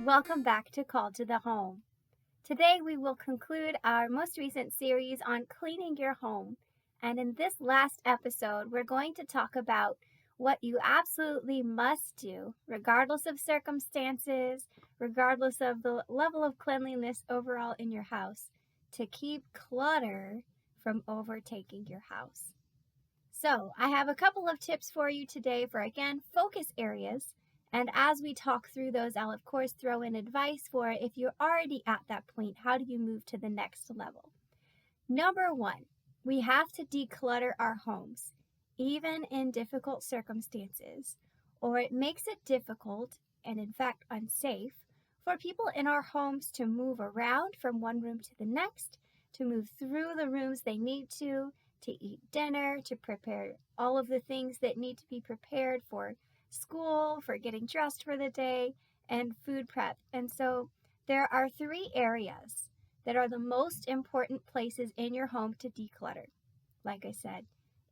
Welcome back to Call to the Home. Today we will conclude our most recent series on cleaning your home. And in this last episode, we're going to talk about what you absolutely must do, regardless of circumstances, regardless of the level of cleanliness overall in your house, to keep clutter from overtaking your house. So, I have a couple of tips for you today for, again, focus areas. And as we talk through those, I'll of course throw in advice for if you're already at that point, how do you move to the next level? Number one, we have to declutter our homes, even in difficult circumstances, or it makes it difficult and in fact unsafe for people in our homes to move around from one room to the next, to move through the rooms they need to eat dinner, to prepare all of the things that need to be prepared for school, for getting dressed for the day, and food prep. And so there are three areas that are the most important places in your home to declutter. Like I said,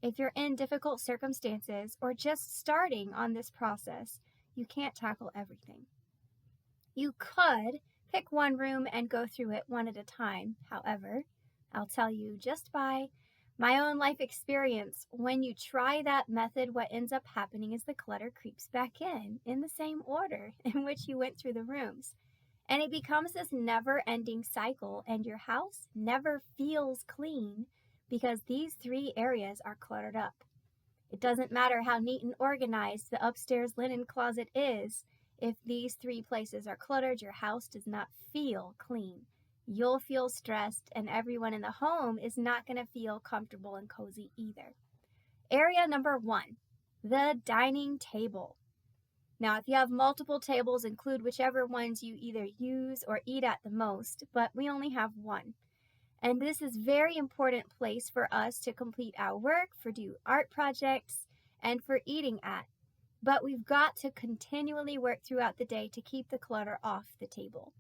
if you're in difficult circumstances or just starting on this process, you can't tackle everything. You could pick one room and go through it one at a time. However, I'll tell you just by my own life experience, when you try that method, what ends up happening is the clutter creeps back in the same order in which you went through the rooms. And it becomes this never-ending cycle, and your house never feels clean because these three areas are cluttered up. It doesn't matter how neat and organized the upstairs linen closet is. If these three places are cluttered, your house does not feel clean. You'll feel stressed, and everyone in the home is not going to feel comfortable and cozy either. Area number one, the dining table. Now, if you have multiple tables, include whichever ones you either use or eat at the most, but we only have one. And this is a very important place for us to complete our work, for do art projects, and for eating at. But we've got to continually work throughout the day to keep the clutter off the table.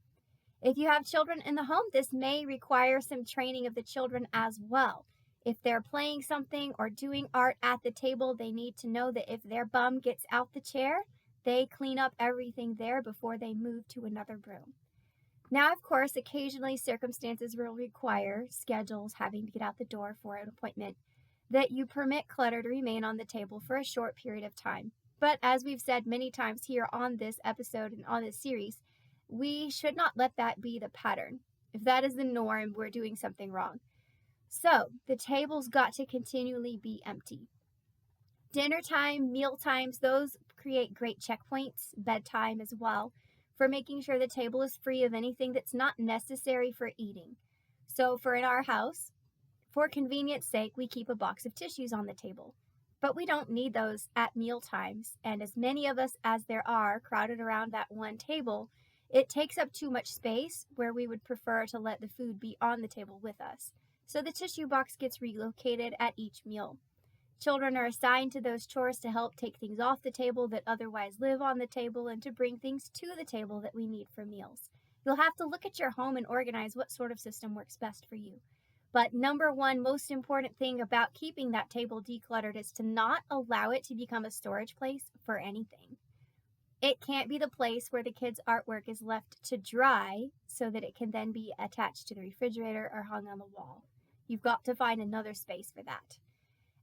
If you have children in the home, this may require some training of the children as well. If they're playing something or doing art at the table, they need to know that if their bum gets out the chair, they clean up everything there before they move to another room. Now, of course, occasionally circumstances will require schedules, having to get out the door for an appointment, that you permit clutter to remain on the table for a short period of time. But as we've said many times here on this episode and on this series, we should not let that be the pattern. If that is the norm, we're doing something wrong. So, the table's got to continually be empty. Dinner time, meal times, those create great checkpoints, bedtime as well, for making sure the table is free of anything that's not necessary for eating. So, for in our house, for convenience sake, we keep a box of tissues on the table. But we don't need those at meal times, and as many of us as there are crowded around that one table, it takes up too much space where we would prefer to let the food be on the table with us. So the tissue box gets relocated at each meal. Children are assigned to those chores to help take things off the table that otherwise live on the table and to bring things to the table that we need for meals. You'll have to look at your home and organize what sort of system works best for you. But number one most important thing about keeping that table decluttered is to not allow it to become a storage place for anything. It can't be the place where the kids' artwork is left to dry so that it can then be attached to the refrigerator or hung on the wall. You've got to find another space for that.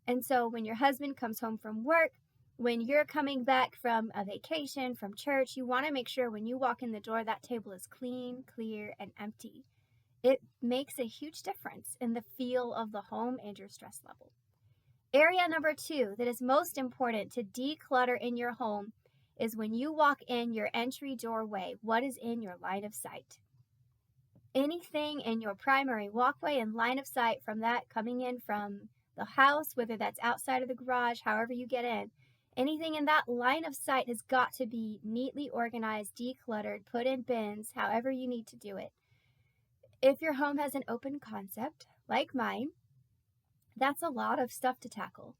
And so when your husband comes home from work, when you're coming back from a vacation, from church, you want to make sure when you walk in the door that table is clean, clear, and empty. It makes a huge difference in the feel of the home and your stress level. Area number two that is most important to declutter in your home is when you walk in your entry doorway, what is in your line of sight? Anything in your primary walkway and line of sight from that coming in from the house, whether that's outside of the garage, however you get in, anything in that line of sight has got to be neatly organized, decluttered, put in bins, however you need to do it. If your home has an open concept, like mine, that's a lot of stuff to tackle.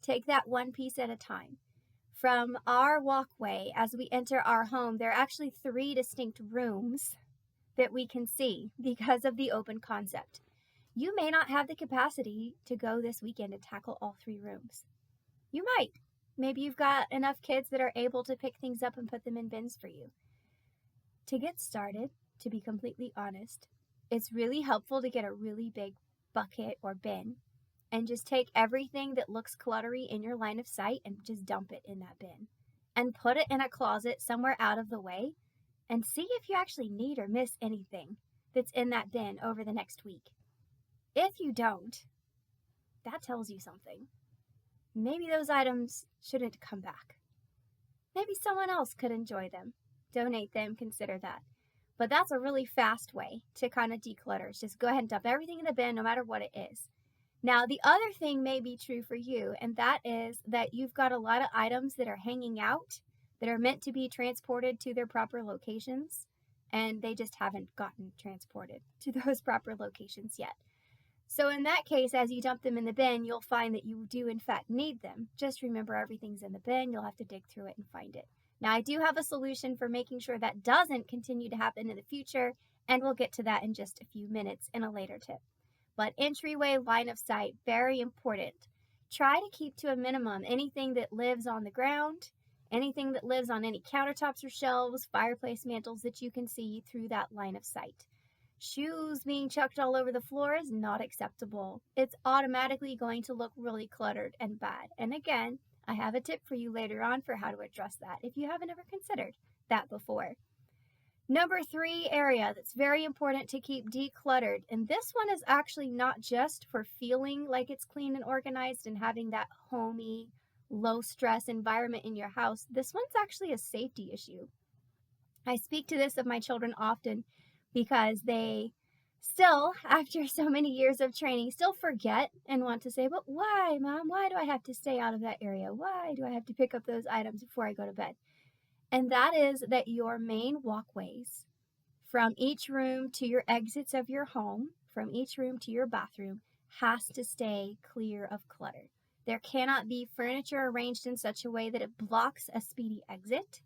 Take that one piece at a time. From our walkway, as we enter our home, there are actually 3 distinct rooms that we can see because of the open concept. You may not have the capacity to go this weekend and tackle all 3 rooms. You might. Maybe you've got enough kids that are able to pick things up and put them in bins for you. To get started, to be completely honest, it's really helpful to get a really big bucket or bin and just take everything that looks cluttery in your line of sight and just dump it in that bin. And put it in a closet somewhere out of the way and see if you actually need or miss anything that's in that bin over the next week. If you don't, that tells you something. Maybe those items shouldn't come back. Maybe someone else could enjoy them. Donate them, consider that. But that's a really fast way to kind of declutter. Is just go ahead and dump everything in the bin no matter what it is. Now, the other thing may be true for you, and that is that you've got a lot of items that are hanging out that are meant to be transported to their proper locations, and they just haven't gotten transported to those proper locations yet. So in that case, as you dump them in the bin, you'll find that you do in fact need them. Just remember everything's in the bin. You'll have to dig through it and find it. Now, I do have a solution for making sure that doesn't continue to happen in the future, and we'll get to that in just a few minutes in a later tip. But entryway, line of sight, very important. Try to keep to a minimum anything that lives on the ground, anything that lives on any countertops or shelves, fireplace mantles that you can see through that line of sight. Shoes being chucked all over the floor is not acceptable. It's automatically going to look really cluttered and bad. And again, I have a tip for you later on for how to address that if you haven't ever considered that before. Number 3 area that's very important to keep decluttered, and this one is actually not just for feeling like it's clean and organized and having that homey, low-stress environment in your house. This one's actually a safety issue. I speak to this of my children often because they still, after so many years of training, still forget and want to say, but why, Mom? Why do I have to stay out of that area? Why do I have to pick up those items before I go to bed? And that is that your main walkways from each room to your exits of your home, from each room to your bathroom, has to stay clear of clutter. There cannot be furniture arranged in such a way that it blocks a speedy exit.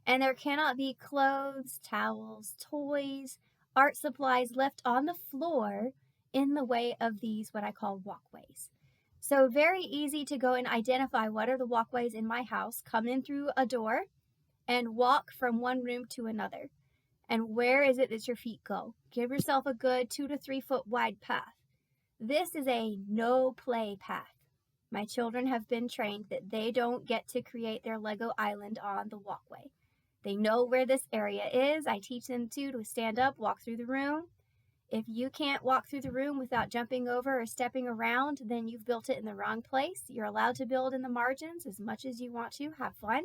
And there cannot be clothes, towels, toys, art supplies left on the floor in the way of these, what I call walkways. So very easy to go and identify what are the walkways in my house, come in through a door and walk from one room to another. And where is it that your feet go? Give yourself a good 2 to 3 foot wide path. This is a no play path. My children have been trained that they don't get to create their Lego island on the walkway. They know where this area is. I teach them to stand up, walk through the room. If you can't walk through the room without jumping over or stepping around, then you've built it in the wrong place. You're allowed to build in the margins as much as you want to. Have fun.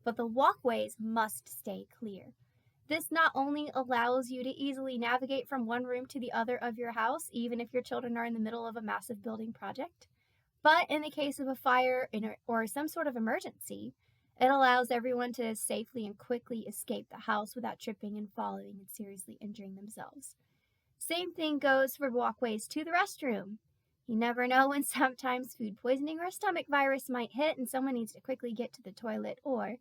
But the walkways must stay clear. This not only allows you to easily navigate from one room to the other of your house, even if your children are in the middle of a massive building project, but in the case of a fire or some sort of emergency, it allows everyone to safely and quickly escape the house without tripping and falling and seriously injuring themselves. Same thing goes for walkways to the restroom. You never know when sometimes food poisoning or a stomach virus might hit and someone needs to quickly get to the toilet, or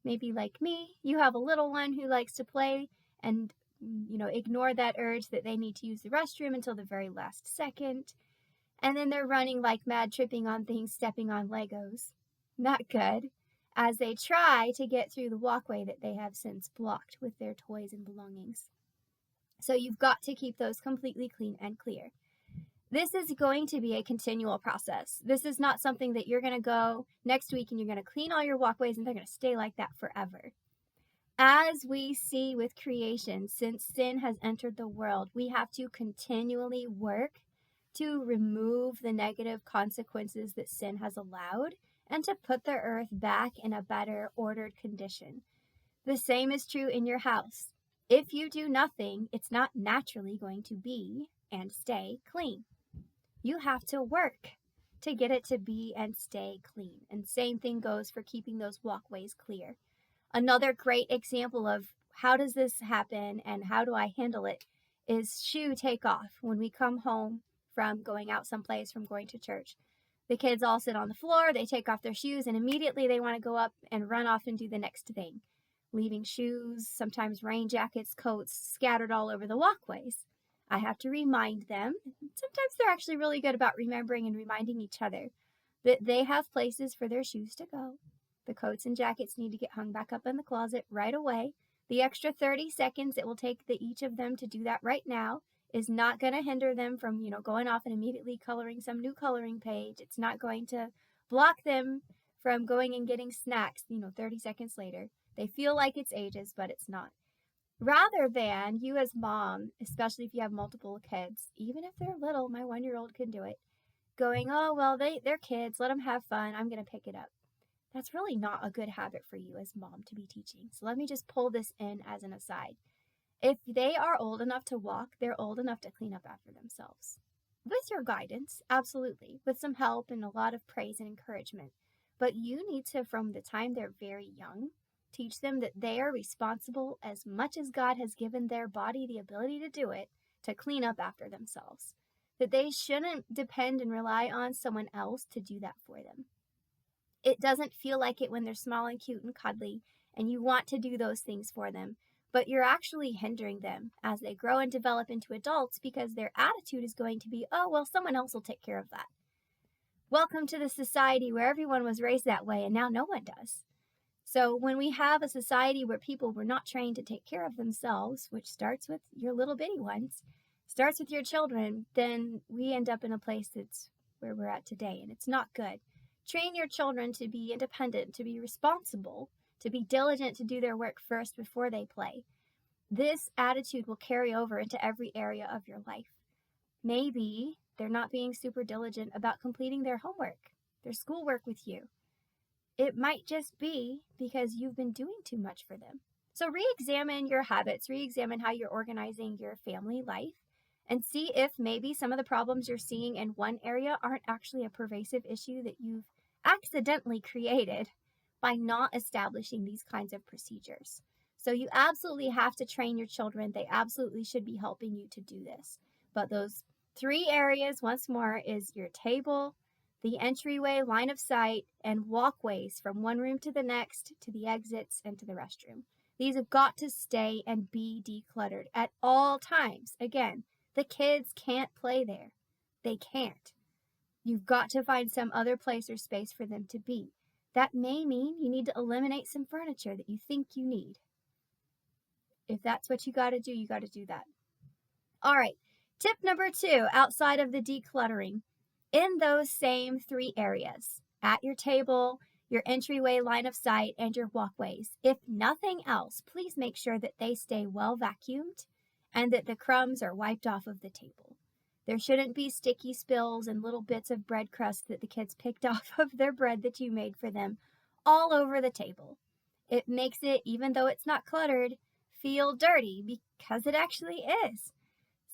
maybe like me, you have a little one who likes to play and ignore that urge that they need to use the restroom until the very last second. And then they're running like mad, tripping on things, stepping on Legos. Not good, as they try to get through the walkway that they have since blocked with their toys and belongings. So you've got to keep those completely clean and clear. This is going to be a continual process. This is not something that you're going to go next week and you're going to clean all your walkways and they're going to stay like that forever. As we see with creation, since sin has entered the world, we have to continually work to remove the negative consequences that sin has allowed and to put the earth back in a better ordered condition. The same is true in your house. If you do nothing, it's not naturally going to be and stay clean. You have to work to get it to be and stay clean. And same thing goes for keeping those walkways clear. Another great example of how does this happen and how do I handle it is shoe takeoff. When we come home from going out someplace, from going to church, the kids all sit on the floor, they take off their shoes, and immediately they want to go up and run off and do the next thing, leaving shoes, sometimes rain jackets, coats scattered all over the walkways. I have to remind them, sometimes they're actually really good about remembering and reminding each other, that they have places for their shoes to go. The coats and jackets need to get hung back up in the closet right away. The extra 30 seconds it will take each of them to do that right now is not going to hinder them from, going off and immediately coloring some new coloring page. It's not going to block them from going and getting snacks, 30 seconds later. They feel like it's ages, but it's not. Rather than you as mom, especially if you have multiple kids, even if they're little, my 1-year-old can do it, going, oh, well, they're kids, let them have fun, I'm going to pick it up. That's really not a good habit for you as mom to be teaching. So let me just pull this in as an aside. If they are old enough to walk, they're old enough to clean up after themselves. With your guidance, absolutely, with some help and a lot of praise and encouragement. But you need to, from the time they're very young, teach them that they are responsible as much as God has given their body the ability to do it, to clean up after themselves. That they shouldn't depend and rely on someone else to do that for them. It doesn't feel like it when they're small and cute and cuddly, and you want to do those things for them, but you're actually hindering them as they grow and develop into adults because their attitude is going to be, oh, well, someone else will take care of that. Welcome to the society where everyone was raised that way and now no one does. So when we have a society where people were not trained to take care of themselves, which starts with your little bitty ones, starts with your children, then we end up in a place that's where we're at today, and it's not good. Train your children to be independent, to be responsible, to be diligent, to do their work first before they play. This attitude will carry over into every area of your life. Maybe they're not being super diligent about completing their homework, their schoolwork with you. It might just be because you've been doing too much for them. So re-examine your habits, re-examine how you're organizing your family life, and see if maybe some of the problems you're seeing in one area aren't actually a pervasive issue that you've accidentally created by not establishing these kinds of procedures. So you absolutely have to train your children. They absolutely should be helping you to do this. But those 3 areas, once more, is your table, the entryway, line of sight, and walkways from one room to the next, to the exits, and to the restroom. These have got to stay and be decluttered at all times. Again, the kids can't play there. They can't. You've got to find some other place or space for them to be. That may mean you need to eliminate some furniture that you think you need. If that's what you got to do, you got to do that. All right, tip number 2, outside of the decluttering, in those same 3 areas, at your table, your entryway, line of sight, and your walkways, if nothing else, please make sure that they stay well vacuumed and that the crumbs are wiped off of the table. There shouldn't be sticky spills and little bits of bread crust that the kids picked off of their bread that you made for them all over the table. It makes it, even though it's not cluttered, feel dirty because it actually is.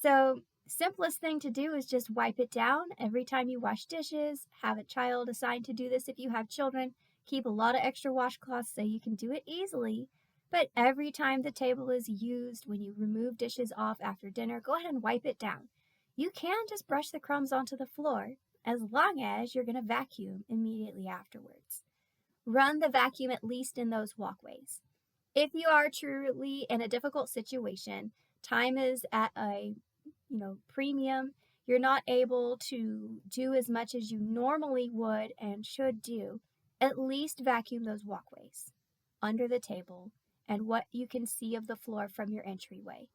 So simplest thing to do is just wipe it down every time you wash dishes. Have a child assigned to do this if you have children. Keep a lot of extra washcloths so you can do it easily. But every time the table is used, when you remove dishes off after dinner, go ahead and wipe it down. You can just brush the crumbs onto the floor as long as you're going to vacuum immediately afterwards. Run the vacuum at least in those walkways. If you are truly in a difficult situation, time is at a premium, you're not able to do as much as you normally would and should do, at least vacuum those walkways, under the table, and what you can see of the floor from your entryway.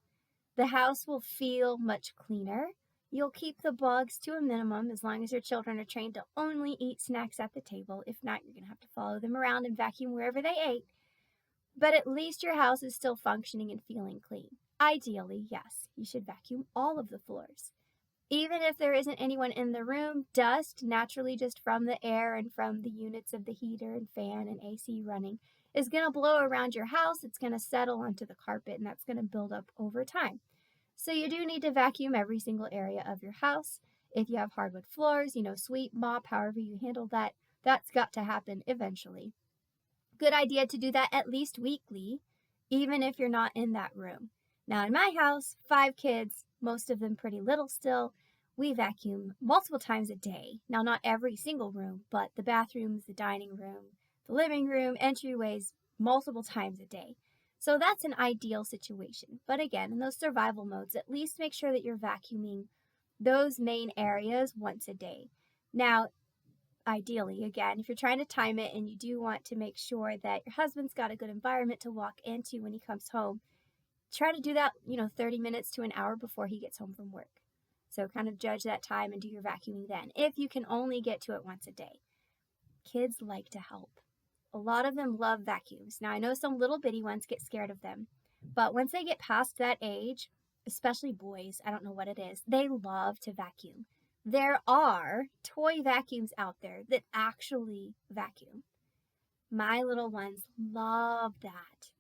The house will feel much cleaner. You'll keep the bugs to a minimum as long as your children are trained to only eat snacks at the table. If not, you're going to have to follow them around and vacuum wherever they ate. But at least your house is still functioning and feeling clean. Ideally, yes, you should vacuum all of the floors. Even if there isn't anyone in the room, dust, naturally just from the air and from the units of the heater and fan and AC running, is going to blow around your house. It's going to settle onto the carpet, and that's going to build up over time. So you do need to vacuum every single area of your house. If you have hardwood floors, sweep, mop, however you handle that, that's got to happen eventually. Good idea to do that at least weekly, even if you're not in that room. Now in my house, 5 kids, most of them pretty little still, we vacuum multiple times a day. Now not every single room, but the bathrooms, the dining room, the living room, entryways, multiple times a day. So that's an ideal situation. But again, in those survival modes, at least make sure that you're vacuuming those main areas once a day. Now, ideally, again, if you're trying to time it and you do want to make sure that your husband's got a good environment to walk into when he comes home, try to do that, 30 minutes to an hour before he gets home from work. So kind of judge that time and do your vacuuming then, if you can only get to it once a day. Kids like to help. A lot of them love vacuums. Now, I know some little bitty ones get scared of them, but once they get past that age, especially boys, I don't know what it is, they love to vacuum. There are toy vacuums out there that actually vacuum. My little ones love that,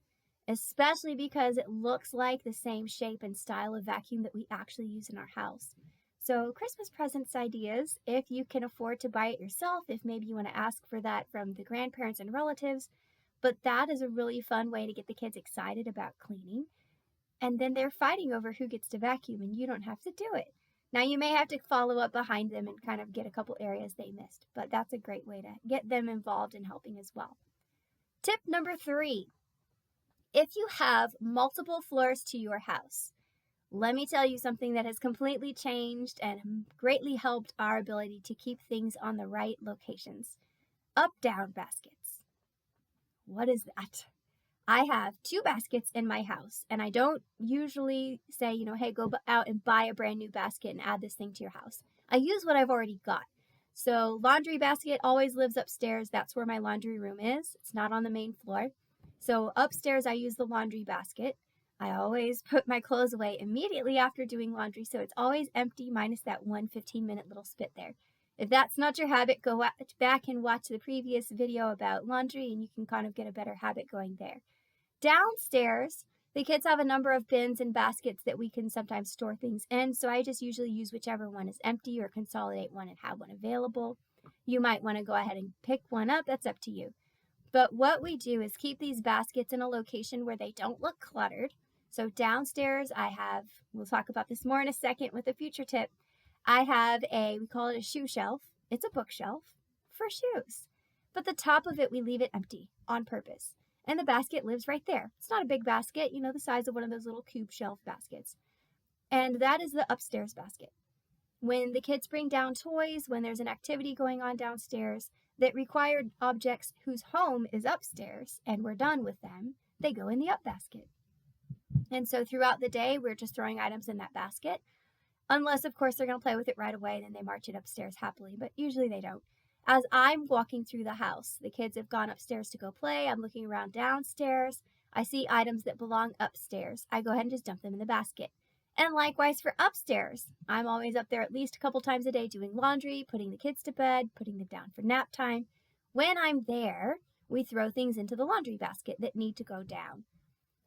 especially because it looks like the same shape and style of vacuum that we actually use in our house. So Christmas presents ideas, if you can afford to buy it yourself, if maybe you want to ask for that from the grandparents and relatives, but that is a really fun way to get the kids excited about cleaning. And then they're fighting over who gets to vacuum, and you don't have to do it. Now, you may have to follow up behind them and kind of get a couple areas they missed, but that's a great way to get them involved in helping as well. Tip number 3, if you have multiple floors to your house, let me tell you something that has completely changed and greatly helped our ability to keep things on the right locations. Up-down baskets. What is that? I have 2 baskets in my house, and I don't usually say, hey, go out and buy a brand new basket and add this thing to your house. I use what I've already got. So laundry basket always lives upstairs. That's where my laundry room is. It's not on the main floor. So upstairs, I use the laundry basket. I always put my clothes away immediately after doing laundry, so it's always empty minus that 1 15-minute little spit there. If that's not your habit, go back and watch the previous video about laundry, and you can kind of get a better habit going there. Downstairs, the kids have a number of bins and baskets that we can sometimes store things in, so I just usually use whichever one is empty or consolidate one and have one available. You might want to go ahead and pick one up. That's up to you. But what we do is keep these baskets in a location where they don't look cluttered. So downstairs, we'll talk about this more in a second with a future tip, I have we call it a shoe shelf. It's a bookshelf for shoes. But the top of it, we leave it empty on purpose. And the basket lives right there. It's not a big basket, the size of one of those little cube shelf baskets. And that is the upstairs basket. When the kids bring down toys, when there's an activity going on downstairs that required objects whose home is upstairs and we're done with them, they go in the up basket. And so throughout the day, we're just throwing items in that basket. Unless, of course, they're going to play with it right away and then they march it upstairs happily, but usually they don't. As I'm walking through the house, the kids have gone upstairs to go play. I'm looking around downstairs. I see items that belong upstairs. I go ahead and just dump them in the basket. And likewise for upstairs. I'm always up there at least a couple times a day doing laundry, putting the kids to bed, putting them down for nap time. When I'm there, we throw things into the laundry basket that need to go down.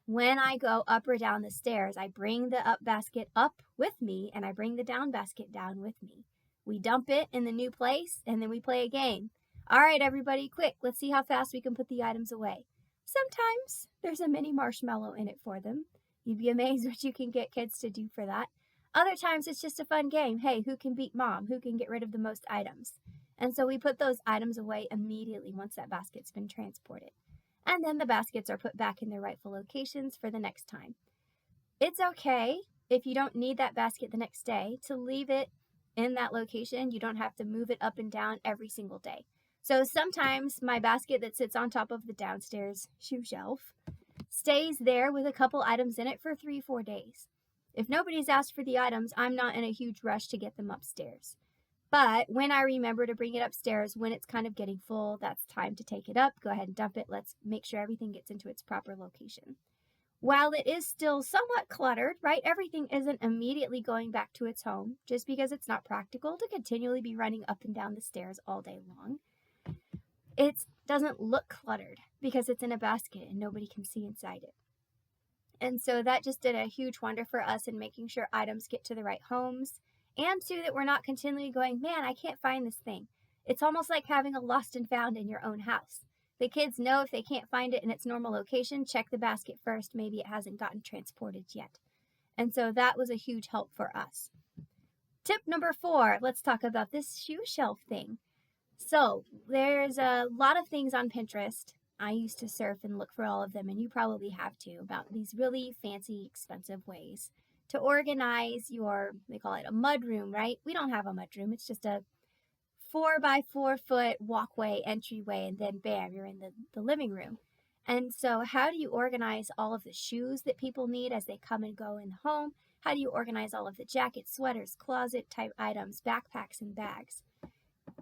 When I go up or down the stairs, I bring the up basket up with me and I bring the down basket down with me. We dump it in the new place, and then we play a game. All right, everybody, quick. Let's see how fast we can put the items away. Sometimes there's a mini marshmallow in it for them. You'd be amazed what you can get kids to do for that. Other times it's just a fun game. Hey, who can beat mom? Who can get rid of the most items? And so we put those items away immediately once that basket's been transported. And then the baskets are put back in their rightful locations for the next time. It's okay if you don't need that basket the next day to leave it in that location. You don't have to move it up and down every single day. So sometimes my basket that sits on top of the downstairs shoe shelf stays there with a couple items in it for 3-4 days. If nobody's asked for the items, I'm not in a huge rush to get them upstairs. But when I remember to bring it upstairs, when it's kind of getting full, that's time to take it up. Go ahead and dump it. Let's make sure everything gets into its proper location. While it is still somewhat cluttered, right? Everything isn't immediately going back to its home just because it's not practical to continually be running up and down the stairs all day long. It doesn't look cluttered because it's in a basket and nobody can see inside it. And so that just did a huge wonder for us in making sure items get to the right homes, and too that we're not continually going, man, I can't find this thing. It's almost like having a lost and found in your own house. The kids know if they can't find it in its normal location, check the basket first. Maybe it hasn't gotten transported yet. And so that was a huge help for us. Tip number 4, let's talk about this shoe shelf thing. So there's a lot of things on Pinterest. I used to surf and look for all of them, and you probably have too, about these really fancy, expensive ways to organize they call it a mud room, right? We don't have a mud room. It's just a 4 by 4 foot walkway entryway, and then bam, you're in the living room. And so how do you organize all of the shoes that people need as they come and go in the home? How do you organize all of the jackets, sweaters, closet type items, backpacks, and bags?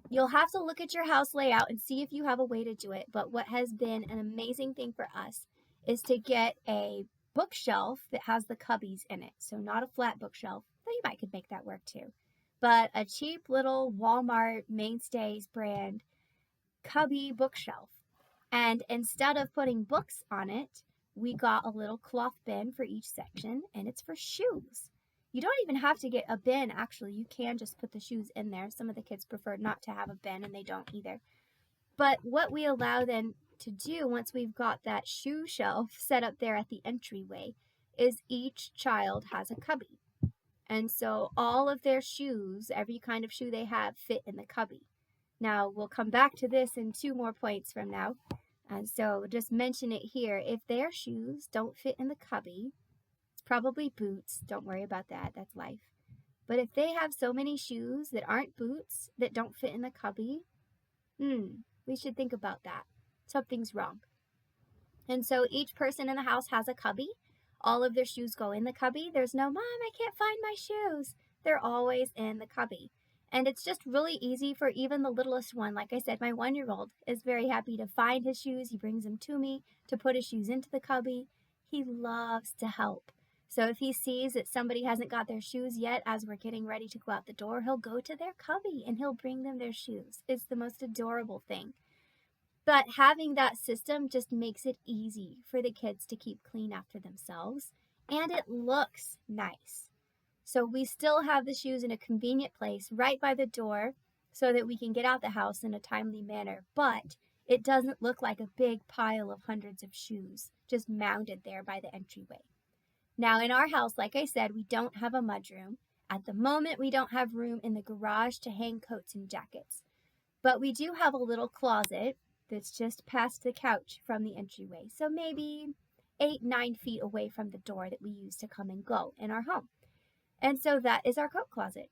You'll have to look at your house layout and see if you have a way to do it. But what has been an amazing thing for us is to get a bookshelf that has the cubbies in it. So not a flat bookshelf, though you might could make that work too. But a cheap little Walmart Mainstays brand cubby bookshelf. And instead of putting books on it, we got a little cloth bin for each section, and it's for shoes. You don't even have to get a bin, actually. You can just put the shoes in there. Some of the kids prefer not to have a bin, and they don't either. But what we allow them to do once we've got that shoe shelf set up there at the entryway is each child has a cubby. And so all of their shoes, every kind of shoe they have, fit in the cubby. Now, we'll come back to this in 2 more points from now. And so just mention it here. If their shoes don't fit in the cubby, it's probably boots. Don't worry about that. That's life. But if they have so many shoes that aren't boots, that don't fit in the cubby, we should think about that. Something's wrong. And so each person in the house has a cubby. All of their shoes go in the cubby. There's no, Mom, I can't find my shoes. They're always in the cubby. And it's just really easy for even the littlest one. Like I said, my 1-year-old is very happy to find his shoes. He brings them to me to put his shoes into the cubby. He loves to help. So if he sees that somebody hasn't got their shoes yet as we're getting ready to go out the door, he'll go to their cubby and he'll bring them their shoes. It's the most adorable thing. But having that system just makes it easy for the kids to keep clean after themselves. And it looks nice. So we still have the shoes in a convenient place right by the door so that we can get out the house in a timely manner. But it doesn't look like a big pile of hundreds of shoes just mounded there by the entryway. Now in our house, like I said, we don't have a mudroom. At the moment, we don't have room in the garage to hang coats and jackets. But we do have a little closet that's just past the couch from the entryway. So maybe 8-9 feet away from the door that we use to come and go in our home. And so that is our coat closet.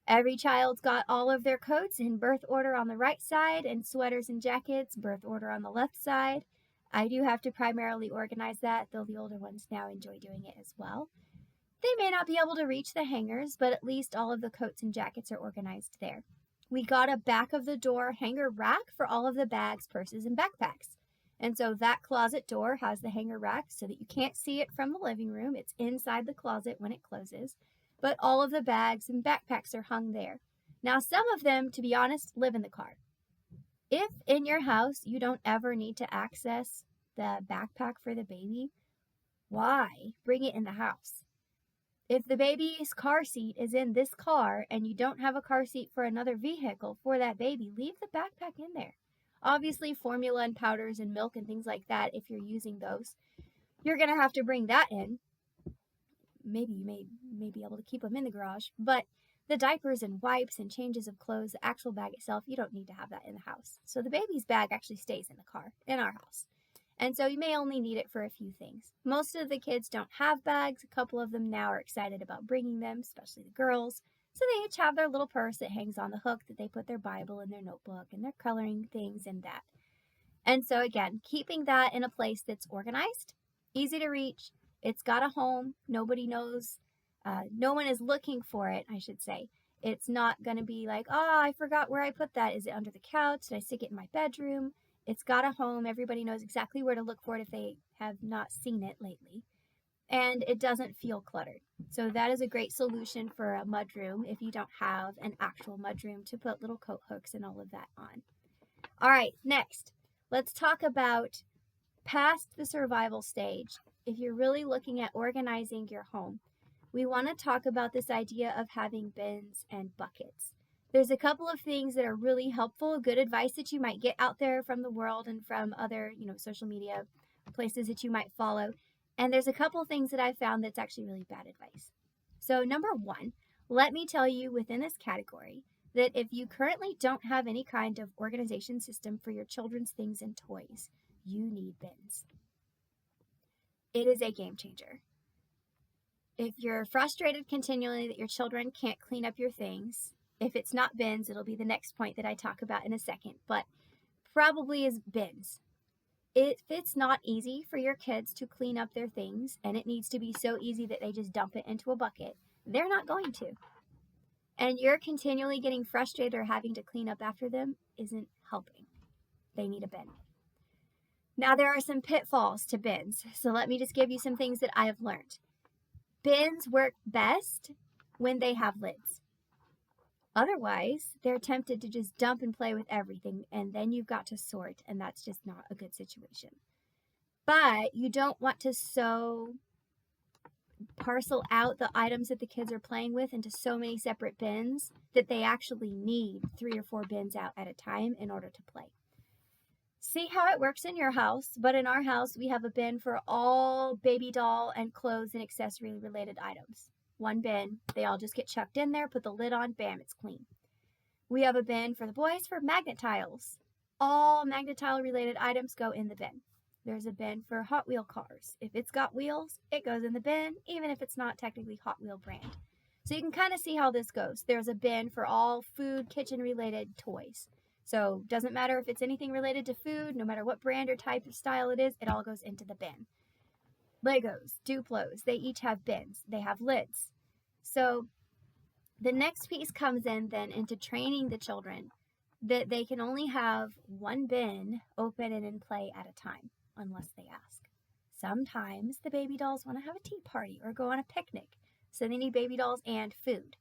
Every child's got all of their coats in birth order on the right side and sweaters and jackets birth order on the left side. I do have to primarily organize that, though the older ones now enjoy doing it as well. They may not be able to reach the hangers, but at least all of the coats and jackets are organized there. We got a back of the door hanger rack for all of the bags, purses, and backpacks. And so that closet door has the hanger rack so that you can't see it from the living room. It's inside the closet when it closes. But all of the bags and backpacks are hung there. Now, some of them, to be honest, live in the car. If in your house you don't ever need to access the backpack for the baby, why bring it in the house? If the baby's car seat is in this car and you don't have a car seat for another vehicle for that baby, leave the backpack in there. Obviously, formula and powders and milk and things like that, if you're using those, you're going to have to bring that in. Maybe you may be able to keep them in the garage, but the diapers and wipes and changes of clothes, the actual bag itself, you don't need to have that in the house. So the baby's bag actually stays in the car, in our house. And so you may only need it for a few things. Most of the kids don't have bags. A couple of them now are excited about bringing them, especially the girls. So they each have their little purse that hangs on the hook that they put their Bible and their notebook and their coloring things in that. And so again, keeping that in a place that's organized, easy to reach. It's got a home. Nobody knows. No one is looking for it, I should say. It's not going to be like, oh, I forgot where I put that. Is it under the couch? Did I stick it in my bedroom? It's got a home. Everybody knows exactly where to look for it if they have not seen it lately. And it doesn't feel cluttered. So that is a great solution for a mudroom if you don't have an actual mudroom to put little coat hooks and all of that on. All right, next, let's talk about past the survival stage. If you're really looking at organizing your home, we want to talk about this idea of having bins and buckets. There's a couple of things that are really helpful, good advice that you might get out there from the world and from other, social media places that you might follow. And there's a couple of things that I've found that's actually really bad advice. So number one, let me tell you within this category that if you currently don't have any kind of organization system for your children's things and toys, you need bins. It is a game changer. If you're frustrated continually that your children can't clean up your things, If it's not bins, it'll be the next point that I talk about in a second, but probably is bins. If it's not easy for your kids to clean up their things, and it needs to be so easy that they just dump it into a bucket, they're not going to. And you're continually getting frustrated or having to clean up after them isn't helping. They need a bin. Now, there are some pitfalls to bins, so let me just give you some things that I have learned. Bins work best when they have lids. Otherwise, they're tempted to just dump and play with everything, and then you've got to sort, and that's just not a good situation. But you don't want to so parcel out the items that the kids are playing with into so many separate bins that they actually need 3 or 4 bins out at a time in order to play. See how it works in your house, but in our house, we have a bin for all baby doll and clothes and accessory related items. One bin, they all just get chucked in there, put the lid on, bam, it's clean. We have a bin for the boys for magnet tiles. All magnet tile related items go in the bin. There's a bin for Hot Wheel cars. If it's got wheels, it goes in the bin, even if it's not technically Hot Wheel brand. So you can kind of see how this goes. There's a bin for all food, kitchen related toys. So doesn't matter if it's anything related to food, no matter what brand or type of style it is, it all goes into the bin. Legos, Duplos, they each have bins. They have lids. So the next piece comes in then into training the children that they can only have one bin open and in play at a time, unless they ask. Sometimes the baby dolls want to have a tea party or go on a picnic, so they need baby dolls and food.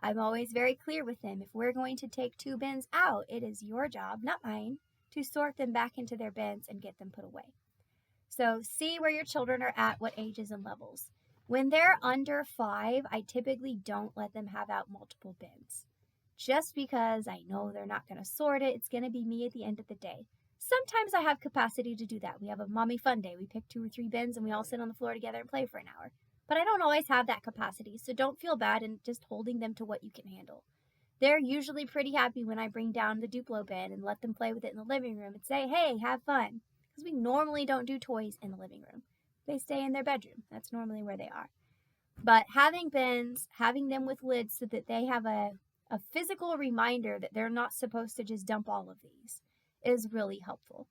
I'm always very clear with them. If we're going to take 2 bins out, it is your job, not mine, to sort them back into their bins and get them put away. So see where your children are at, what ages and levels. When they're under 5, I typically don't let them have out multiple bins. Just because I know they're not going to sort it, it's going to be me at the end of the day. Sometimes I have capacity to do that. We have a mommy fun day. We pick 2 or 3 bins and we all sit on the floor together and play for an hour. But I don't always have that capacity, so don't feel bad in just holding them to what you can handle. They're usually pretty happy when I bring down the Duplo bin and let them play with it in the living room and say, hey, have fun. Because we normally don't do toys in the living room. They stay in their bedroom. That's normally where they are. But having bins, having them with lids so that they have a physical reminder that they're not supposed to just dump all of these is really helpful.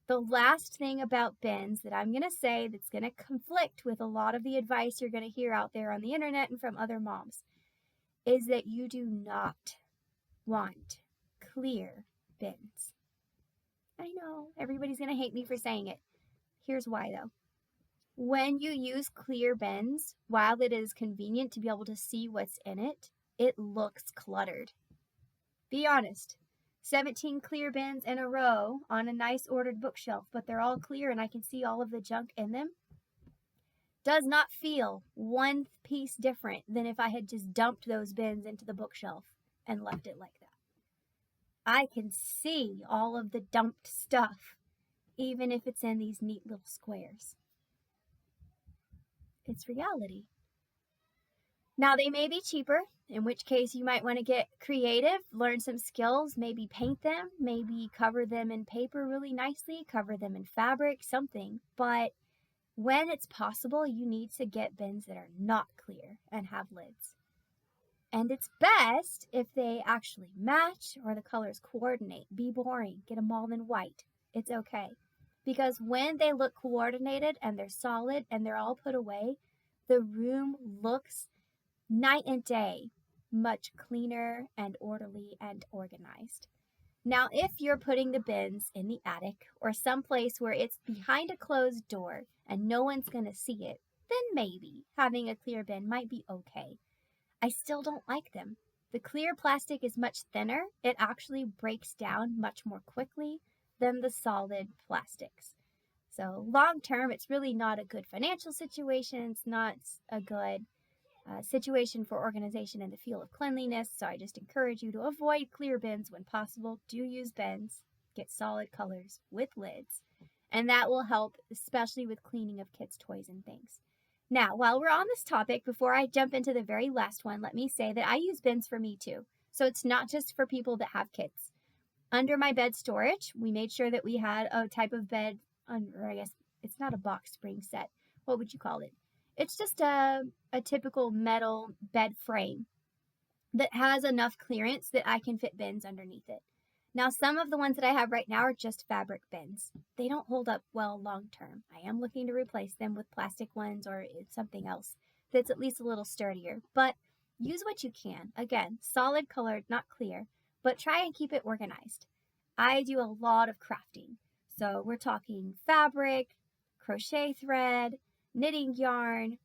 The last thing about bins that I'm going to say that's going to conflict with a lot of the advice you're going to hear out there on the internet and from other moms is that you do not want clear bins. I know everybody's going to hate me for saying it. Here's why though. When you use clear bins, while it is convenient to be able to see what's in it, it looks cluttered. Be honest. 17 clear bins in a row on a nice ordered bookshelf, but they're all clear and I can see all of the junk in them, does not feel one piece different than if I had just dumped those bins into the bookshelf and left it like that. I can see all of the dumped stuff, even if it's in these neat little squares. It's reality. Now, they may be cheaper, in which case you might want to get creative, learn some skills, maybe paint them, maybe cover them in paper really nicely, cover them in fabric, something. But when it's possible, you need to get bins that are not clear and have lids. And it's best if they actually match or the colors coordinate. Be boring. Get them all in white. It's okay. Because when they look coordinated and they're solid and they're all put away, the room looks night and day much cleaner and orderly and organized. Now, if you're putting the bins in the attic or someplace where it's behind a closed door and no one's going to see it, then maybe having a clear bin might be okay. I still don't like them. The clear plastic is much thinner. It actually breaks down much more quickly than the solid plastics. So long term, it's really not a good financial situation. It's not a good situation for organization in the field of cleanliness. So I just encourage you to avoid clear bins when possible. Do use bins. Get solid colors with lids. And that will help, especially with cleaning of kids' toys and things. Now, while we're on this topic, before I jump into the very last one, let me say that I use bins for me too. So it's not just for people that have kids. Under my bed storage, we made sure that we had a type of bed, or I guess it's not a box spring set. What would you call it? It's just a typical metal bed frame that has enough clearance that I can fit bins underneath it. Now, some of the ones that I have right now are just fabric bins. They don't hold up well long term. I am looking to replace them with plastic ones or something else that's at least a little sturdier. But use what you can. Again, solid colored, not clear, but try and keep it organized. I do a lot of crafting. So we're talking fabric, crochet thread, knitting yarn,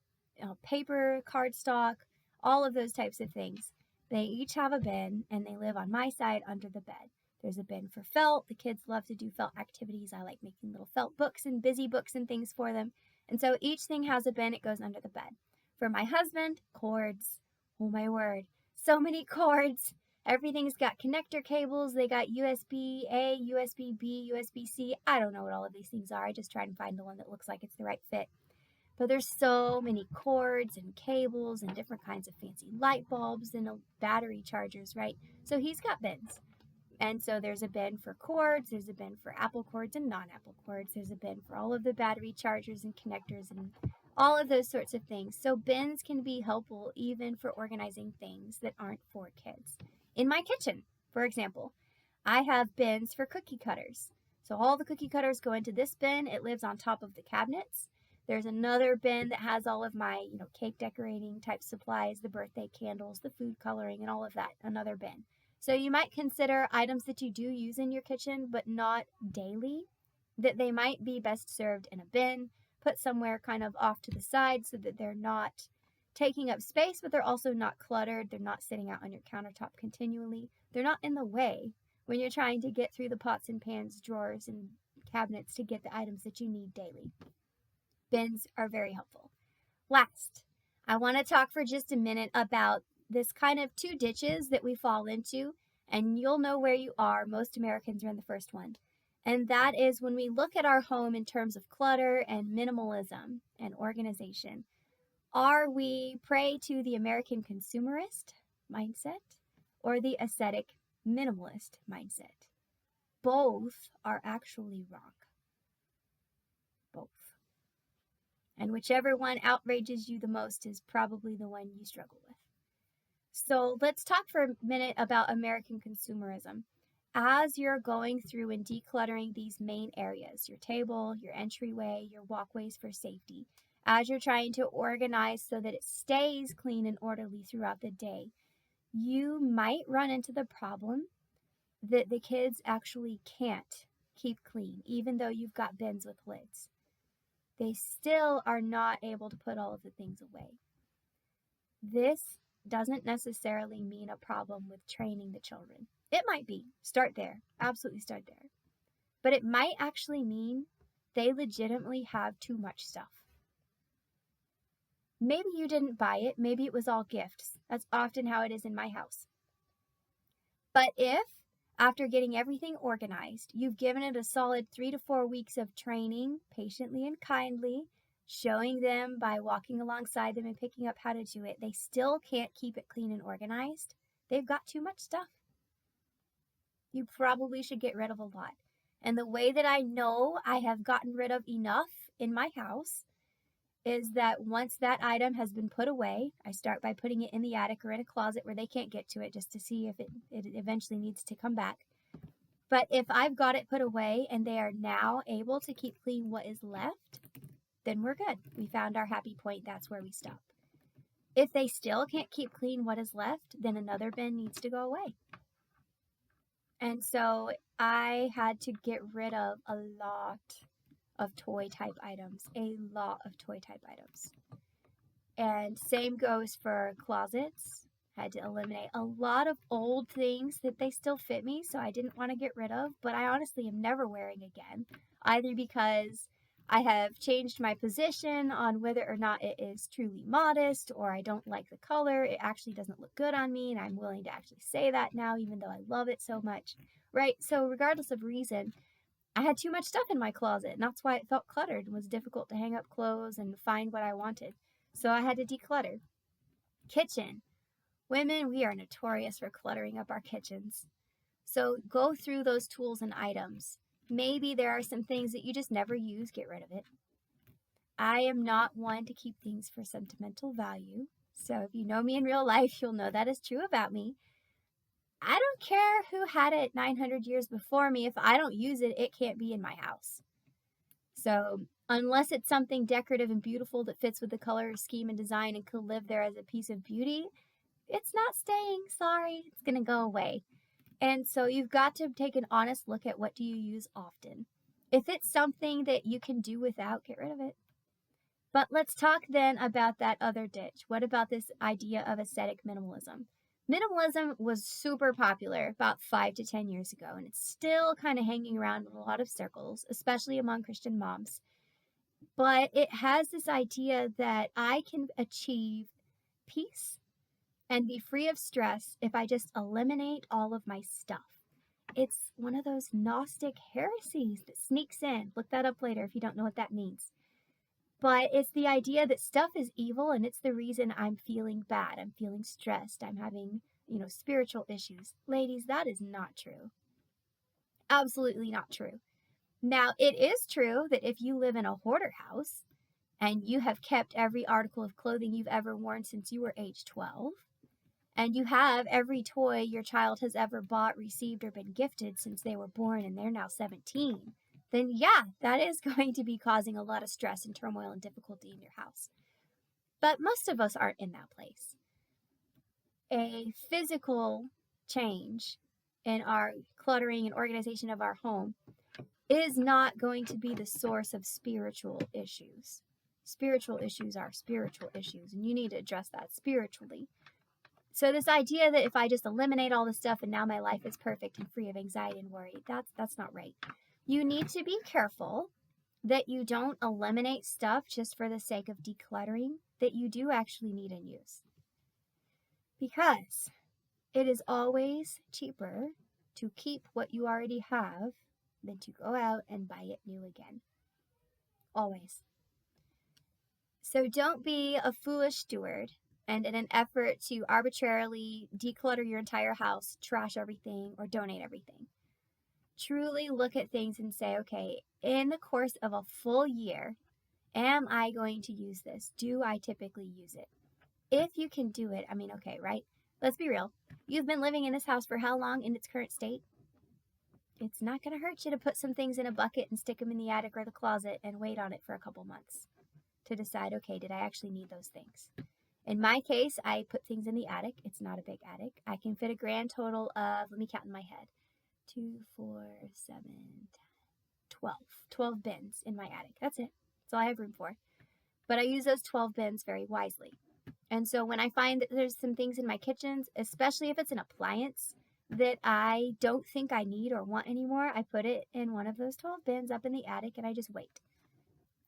paper, cardstock, all of those types of things. They each have a bin and they live on my side under the bed. There's a bin for felt. The kids love to do felt activities. I like making little felt books and busy books and things for them. And so each thing has a bin. It goes under the bed. For my husband, cords. Oh my word. So many cords. Everything's got connector cables. They got USB A, USB B, USB C. I don't know what all of these things are. I just try and find the one that looks like it's the right fit. But there's so many cords and cables and different kinds of fancy light bulbs and battery chargers, right? So he's got bins. And so there's a bin for cords, there's a bin for Apple cords and non-Apple cords, there's a bin for all of the battery chargers and connectors and all of those sorts of things. So bins can be helpful even for organizing things that aren't for kids. In my kitchen, for example, I have bins for cookie cutters. So all the cookie cutters go into this bin. It lives on top of the cabinets. There's another bin that has all of my, cake decorating type supplies, the birthday candles, the food coloring, and all of that, another bin. So you might consider items that you do use in your kitchen, but not daily, that they might be best served in a bin, put somewhere kind of off to the side so that they're not taking up space, but they're also not cluttered. They're not sitting out on your countertop continually. They're not in the way when you're trying to get through the pots and pans, drawers, and cabinets to get the items that you need daily. Bins are very helpful. Last, I want to talk for just a minute about this kind of two ditches that we fall into, and you'll know where you are. Most Americans are in the first one. And that is when we look at our home in terms of clutter and minimalism and organization. Are we prey to the American consumerist mindset or the aesthetic minimalist mindset? Both are actually wrong. Both. And whichever one outrages you the most is probably the one you struggle with. So let's talk for a minute about American consumerism. As you're going through and decluttering these main areas, your table, your entryway, your walkways for safety, as you're trying to organize so that it stays clean and orderly throughout the day, you might run into the problem that the kids actually can't keep clean, even though you've got bins with lids. They still are not able to put all of the things away. This doesn't necessarily mean a problem with training the children. It might be. Start there. Absolutely start there. But it might actually mean they legitimately have too much stuff. Maybe you didn't buy it. Maybe it was all gifts. That's often how it is in my house. But if, after getting everything organized, you've given it a solid 3 to 4 weeks of training, patiently and kindly, showing them by walking alongside them and picking up how to do it, they still can't keep it clean and organized, they've got too much stuff. You probably should get rid of a lot. And the way that I know I have gotten rid of enough in my house is that once that item has been put away, I start by putting it in the attic or in a closet where they can't get to it just to see if it eventually needs to come back. But if I've got it put away and they are now able to keep clean what is left, then we're good. We found our happy point. That's where we stop. If they still can't keep clean what is left, then another bin needs to go away. And so I had to get rid of a lot of toy type items, And same goes for closets. Had to eliminate a lot of old things that they still fit me, so I didn't want to get rid of, but I honestly am never wearing again, either because I have changed my position on whether or not it is truly modest, or I don't like the color, it actually doesn't look good on me, and I'm willing to actually say that now, even though I love it so much, right? So regardless of reason, I had too much stuff in my closet, and that's why it felt cluttered and was difficult to hang up clothes and find what I wanted. So I had to declutter. Kitchen. Women, we are notorious for cluttering up our kitchens. So go through those tools and items. Maybe there are some things that you just never use, get rid of it. I am not one to keep things for sentimental value, So if you know me in real life, you'll know that is true about me. I don't care who had it 900 years before me. If I don't use it, it can't be in my house. So unless it's something decorative and beautiful that fits with the color scheme and design and could live there as a piece of beauty, it's not staying. Sorry, it's going to go away. And so you've got to take an honest look at what do you use often. If it's something that you can do without, get rid of it. But let's talk then about that other ditch. What about this idea of aesthetic minimalism? Minimalism was super popular about 5 to 10 years ago, and it's still kind of hanging around in a lot of circles, especially among Christian moms. But it has this idea that I can achieve peace and be free of stress if I just eliminate all of my stuff. It's one of those Gnostic heresies that sneaks in. Look that up later if you don't know what that means. But it's the idea that stuff is evil and it's the reason I'm feeling bad. I'm feeling stressed. I'm having, spiritual issues. Ladies, that is not true. Absolutely not true. Now, it is true that if you live in a hoarder house and you have kept every article of clothing you've ever worn since you were age 12, and you have every toy your child has ever bought, received, or been gifted since they were born and they're now 17, then yeah, that is going to be causing a lot of stress and turmoil and difficulty in your house. But most of us aren't in that place. A physical change in our cluttering and organization of our home is not going to be the source of spiritual issues. Spiritual issues are spiritual issues, and you need to address that spiritually. So this idea that if I just eliminate all the stuff and now my life is perfect and free of anxiety and worry, that's not right. You need to be careful that you don't eliminate stuff just for the sake of decluttering that you do actually need and use. Because it is always cheaper to keep what you already have than to go out and buy it new again. Always. So don't be a foolish steward and in an effort to arbitrarily declutter your entire house, trash everything, or donate everything. Truly look at things and say, okay, in the course of a full year, am I going to use this? Do I typically use it? If you can do it, okay, right? Let's be real. You've been living in this house for how long in its current state? It's not going to hurt you to put some things in a bucket and stick them in the attic or the closet and wait on it for a couple months to decide, okay, did I actually need those things? In my case, I put things in the attic. It's not a big attic. I can fit a grand total of, let me count in my head, 2, 4, 7, 10, 12 bins in my attic. That's it. That's all I have room for. But I use those 12 bins very wisely. And so when I find that there's some things in my kitchens, especially if it's an appliance that I don't think I need or want anymore, I put it in one of those 12 bins up in the attic and I just wait.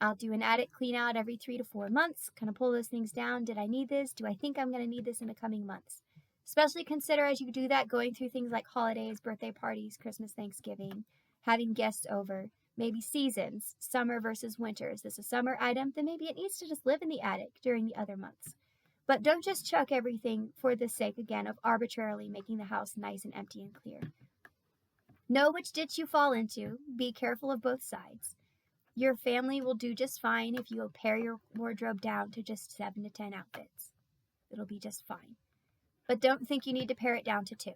I'll do an attic clean out every 3 to 4 months, kind of pull those things down. Did I need this? Do I think I'm going to need this in the coming months? Especially consider as you do that, going through things like holidays, birthday parties, Christmas, Thanksgiving, having guests over, maybe seasons, summer versus winter. Is this a summer item? Then maybe it needs to just live in the attic during the other months. But don't just chuck everything for the sake, again, of arbitrarily making the house nice and empty and clear. Know which ditch you fall into. Be careful of both sides. Your family will do just fine if you pare your wardrobe down to just 7 to 10 outfits. It'll be just fine. But don't think you need to pare it down to 2.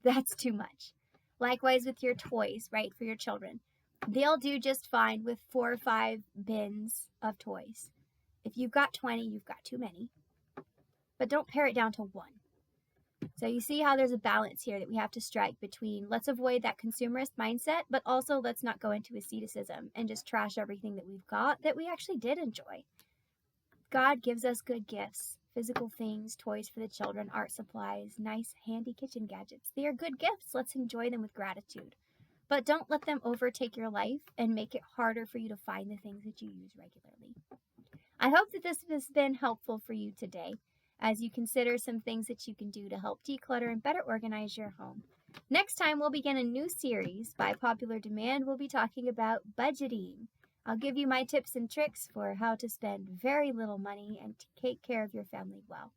That's too much. Likewise with your toys, right, for your children. They'll do just fine with 4 or 5 bins of toys. If you've got 20, you've got too many. But don't pare it down to 1. So you see how there's a balance here that we have to strike between let's avoid that consumerist mindset, but also let's not go into asceticism and just trash everything that we've got that we actually did enjoy. God gives us good gifts, physical things, toys for the children, art supplies, nice handy kitchen gadgets. They are good gifts. Let's enjoy them with gratitude. But don't let them overtake your life and make it harder for you to find the things that you use regularly. I hope that this has been helpful for you today, as you consider some things that you can do to help declutter and better organize your home. Next time, we'll begin a new series. By popular demand, we'll be talking about budgeting. I'll give you my tips and tricks for how to spend very little money and to take care of your family well.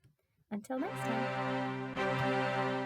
Until next time.